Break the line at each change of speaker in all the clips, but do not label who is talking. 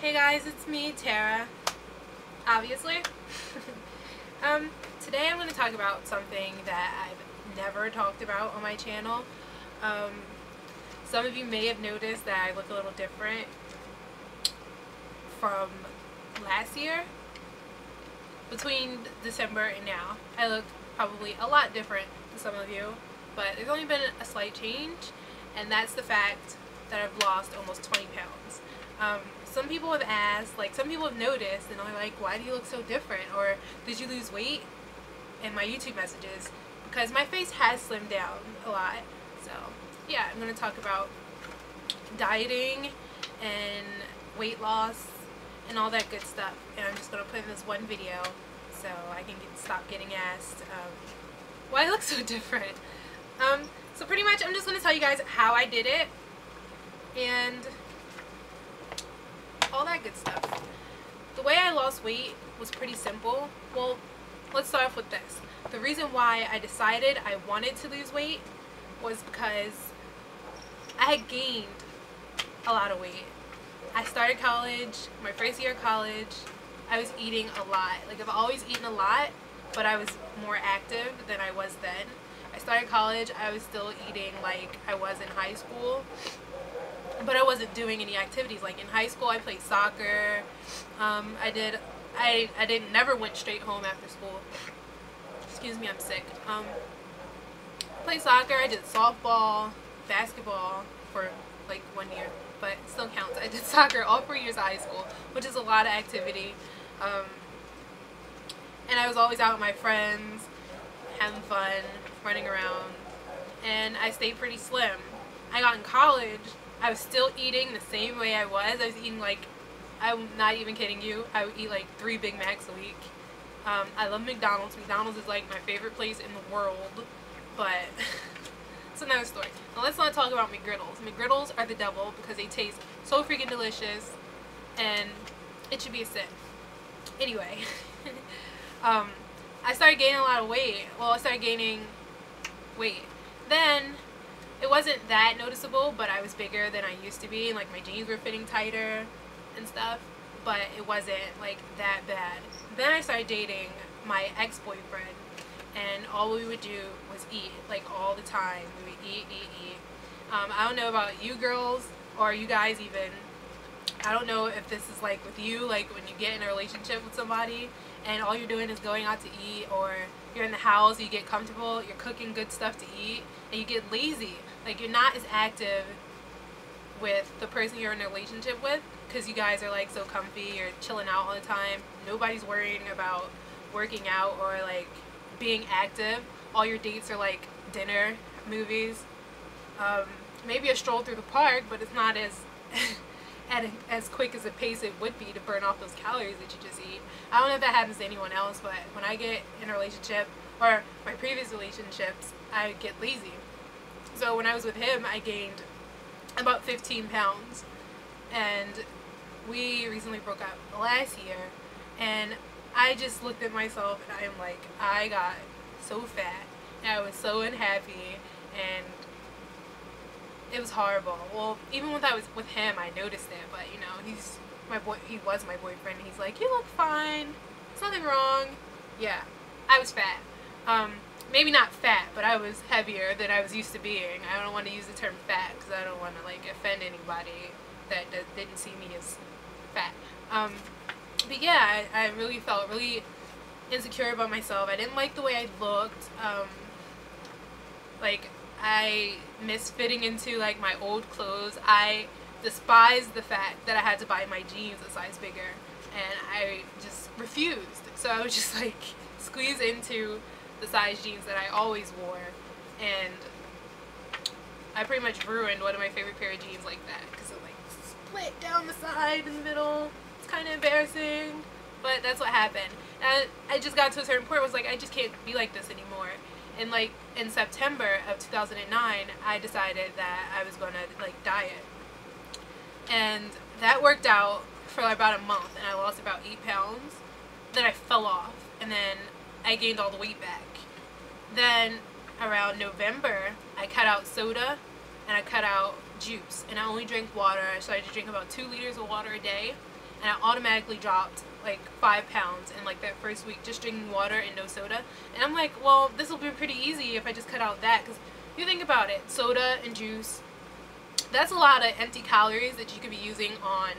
Hey guys, it's me, Tara, obviously. Today I'm going to talk about something that I've never talked about on my channel. Some of you may have noticed that I look a little different from last year. Between December and now, I look probably a lot different to some of you, but there's only been a slight change, and that's the fact that I've lost almost 20 pounds. Some people have asked, some people have noticed, and they're like, why do you look so different? Or did you lose weight? In my YouTube messages, because my face has slimmed down a lot. So yeah, I'm going to talk about dieting and weight loss and all that good stuff. And I'm just going to put in this one video so I can stop getting asked why I look so different. So pretty much I'm just going to tell you guys how I did it and all that good stuff. The way I lost weight was pretty simple. Well, let's start off with this. The reason why I decided I wanted to lose weight was because I had gained a lot of weight. I started college, my first year of college, I was eating a lot. I've always eaten a lot, but I was more active than I was then. I started college, I was still eating like I was in high school, but I wasn't doing any activities. Like in high school, I played soccer. I never went straight home after school. Excuse me, I'm sick. Played soccer. I did softball, basketball for like 1 year, but it still counts. I did soccer all 4 years of high school, which is a lot of activity. And I was always out with my friends, having fun, running around, and I stayed pretty slim. I got in college. I was still eating the same way I was. I was eating I'm not even kidding you, I would eat like 3 Big Macs a week. I love McDonald's. McDonald's is like my favorite place in the world, but it's another story. Now let's not talk about McGriddles. McGriddles are the devil because they taste so freaking delicious and it should be a sin. Anyway, I started gaining a lot of weight. Well, I started gaining weight. Then it wasn't that noticeable, but I was bigger than I used to be, and like my jeans were fitting tighter and stuff, but it wasn't like that bad. Then I started dating my ex-boyfriend, and all we would do was eat, like all the time. We would eat. I don't know about you girls or you guys even. I don't know if this is like with you, like when you get in a relationship with somebody and all you're doing is going out to eat, or you're in the house, you get comfortable, you're cooking good stuff to eat, and you get lazy. Like you're not as active with the person you're in a relationship with because you guys are like so comfy, you're chilling out all the time. Nobody's worrying about working out or like being active. All your dates are like dinner, movies, maybe a stroll through the park, but it's not as as quick as a pace it would be to burn off those calories that you just eat. I don't know if that happens to anyone else, but when I get in a relationship, or my previous relationships, I get lazy. So when I was with him, I gained about 15 pounds, and we recently broke up last year, and I just looked at myself and I'm like, I got so fat and I was so unhappy and it was horrible. Well, even when I was with him, I noticed it, but you know, he was my boyfriend. He's like, you look fine, there's nothing wrong. Yeah, I was fat. Maybe not fat, but I was heavier than I was used to being. I don't want to use the term fat because I don't want to like offend anybody that didn't see me as fat. But yeah, I really felt really insecure about myself. I didn't like the way I looked. Like I missed fitting into like my old clothes. I despised the fact that I had to buy my jeans a size bigger, and I just refused. So I would just like squeeze into the size jeans that I always wore, and I pretty much ruined one of my favorite pair of jeans like that because it like split down the side in the middle. It's kind of embarrassing, but that's what happened. And I just got to a certain point where I was like, I just can't be like this anymore. And like in September of 2009, I decided that I was going to like diet, and that worked out for about a month, and I lost about 8 pounds. Then I fell off, and then I gained all the weight back. Then around November, I cut out soda and I cut out juice, and I only drink water. I started to drink about 2 liters of water a day, and I automatically dropped like 5 pounds in like that first week just drinking water and no soda. And I'm like, well, this will be pretty easy if I just cut out that, because you think about it, soda and juice, that's a lot of empty calories that you could be using on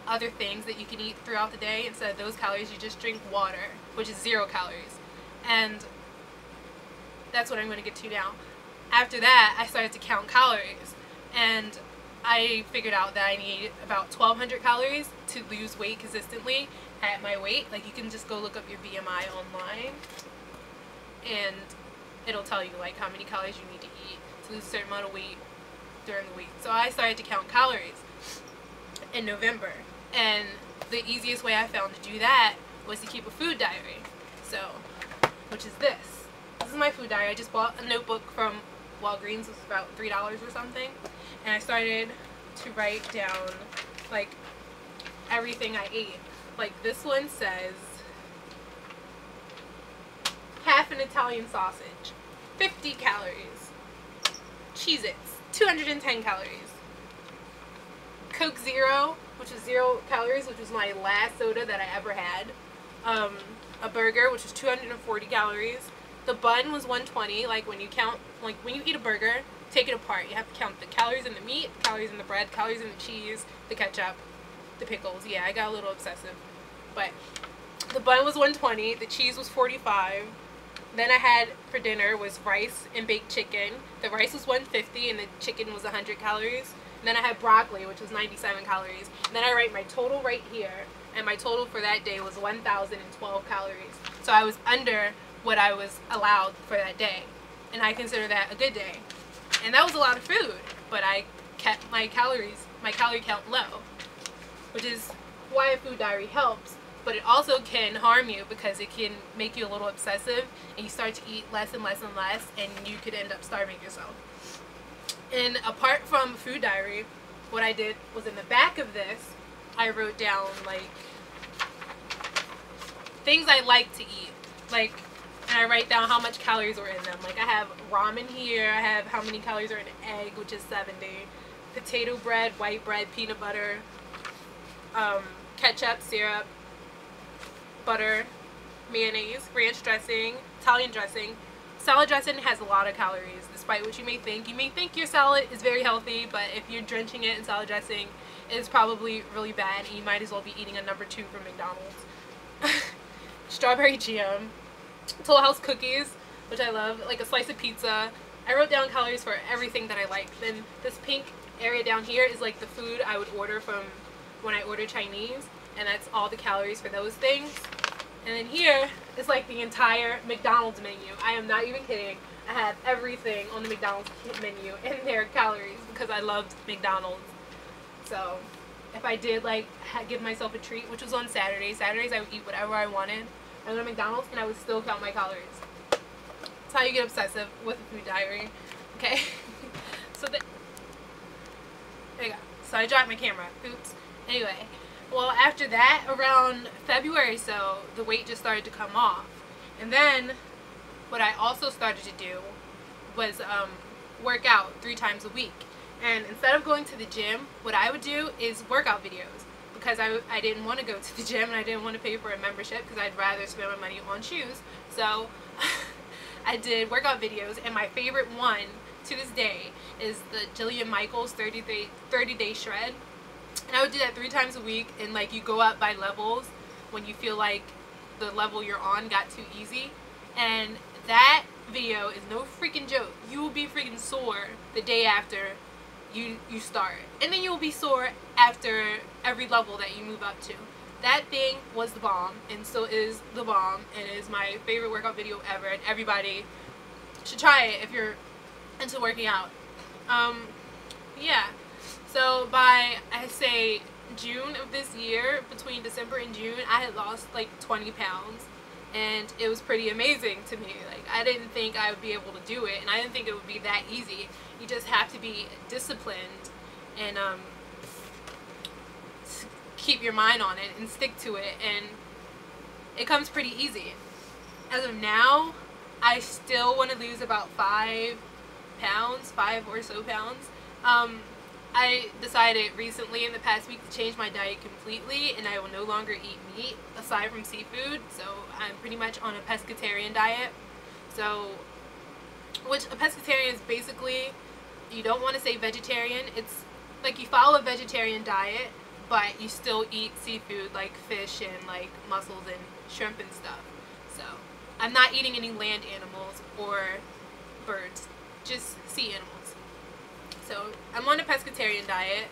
other things that you can eat throughout the day. Instead of those calories, you just drink water, which is 0 calories. And that's what I'm going to get to now. After that, I started to count calories, and I figured out that I need about 1,200 calories to lose weight consistently at my weight. Like, you can just go look up your BMI online, and it'll tell you like how many calories you need to eat to lose a certain amount of weight during the week. So I started to count calories in November, and the easiest way I found to do that was to keep a food diary. So, which is this. This is my food diary. I just bought a notebook from Walgreens. It was about $3 or something, and I started to write down like everything I ate. Like this one says half an Italian sausage, 50 calories. Cheez-Its, 210 calories. Coke Zero, which is 0 calories, which was my last soda that I ever had. A burger, which was 240 calories. The bun was 120. Like when you count, like when you eat a burger, take it apart. You have to count the calories in the meat, the calories in the bread, calories in the cheese, the ketchup, the pickles. Yeah, I got a little obsessive. But the bun was 120. The cheese was 45. Then I had for dinner was rice and baked chicken. The rice was 150 and the chicken was 100 calories. And then I had broccoli, which was 97 calories. And then I write my total right here, and my total for that day was 1,012 calories. So I was under what I was allowed for that day, and I consider that a good day. And that was a lot of food, but I kept my calorie count low, which is why a food diary helps. But it also can harm you because it can make you a little obsessive, and you start to eat less and less and less, and you could end up starving yourself. And apart from food diary, what I did was in the back of this, I wrote down like things I like to eat, like, and I write down how much calories were in them. Like I have ramen here, I have how many calories are in an egg, which is 70, potato bread, white bread, peanut butter, ketchup, syrup, butter, mayonnaise, ranch dressing, Italian dressing. Salad dressing has a lot of calories, despite what you may think. You may think your salad is very healthy, but if you're drenching it in salad dressing, it's probably really bad, and you might as well be eating a number 2 from McDonald's. Strawberry jam, Toll House cookies, which I love, like a slice of pizza. I wrote down calories for everything that I like. Then this pink area down here is like the food I would order from when I order Chinese, and that's all the calories for those things. And then here is like the entire McDonald's menu. I am not even kidding. I have everything on the McDonald's menu in their calories because I loved McDonald's. So if I did like give myself a treat, which was on Saturdays I would eat whatever I wanted. I go to McDonald's and I would still count my calories. That's how you get obsessive with a food diary. Okay. So there you go. So I dropped my camera. Oops. Anyway. Well, after that, around February, so the weight just started to come off. And then what I also started to do was work out 3 times a week. And instead of going to the gym, what I would do is workout videos, because I didn't want to go to the gym and I didn't want to pay for a membership because I'd rather spend my money on shoes. So I did workout videos, and my favorite one to this day is the Jillian Michaels 30-day shred. And I would do that 3 times a week, and like you go up by levels when you feel like the level you're on got too easy. And that video is no freaking joke. You will be freaking sore the day after you start. And then you will be sore after every level that you move up to. That thing was the bomb, and still is the bomb, and it is my favorite workout video ever, and everybody should try it if you're into working out. Yeah. So by, I say, June of this year, between December and June, I had lost like 20 pounds. And it was pretty amazing to me. Like, I didn't think I would be able to do it, and I didn't think it would be that easy. You just have to be disciplined and keep your mind on it and stick to it, and it comes pretty easy. As of now, I still want to lose about 5 pounds, 5 or so pounds. I decided recently in the past week to change my diet completely, and I will no longer eat meat aside from seafood. So I'm pretty much on a pescatarian diet. So, which a pescatarian is basically, you don't want to say vegetarian. It's like you follow a vegetarian diet, but you still eat seafood like fish and like mussels and shrimp and stuff. So I'm not eating any land animals or birds, just sea animals. So I'm on a pescatarian diet,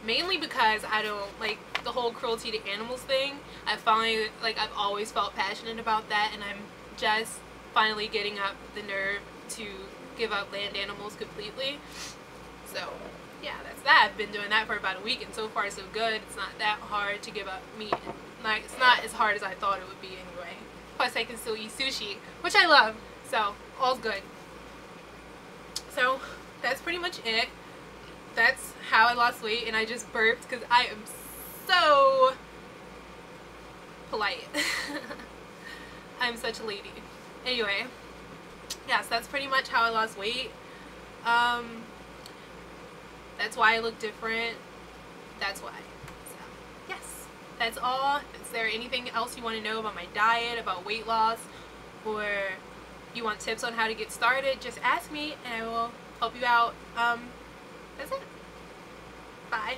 mainly because I don't like the whole cruelty to animals thing. I've always felt passionate about that, and I'm just finally getting up the nerve to give up land animals completely. So yeah, that's that. I've been doing that for about a week, and so far so good. It's not that hard to give up meat. Like, it's not as hard as I thought it would be anyway. Plus I can still eat sushi, which I love, so all's good. So that's pretty much it. That's how I lost weight, and I just burped because I am so polite. I'm such a lady. Anyway, yes, that's pretty much how I lost weight. That's why I look different. That's why. So, yes, that's all. Is there anything else you want to know about my diet, about weight loss, or you want tips on how to get started? Just ask me and I will help you out. That's it. Bye.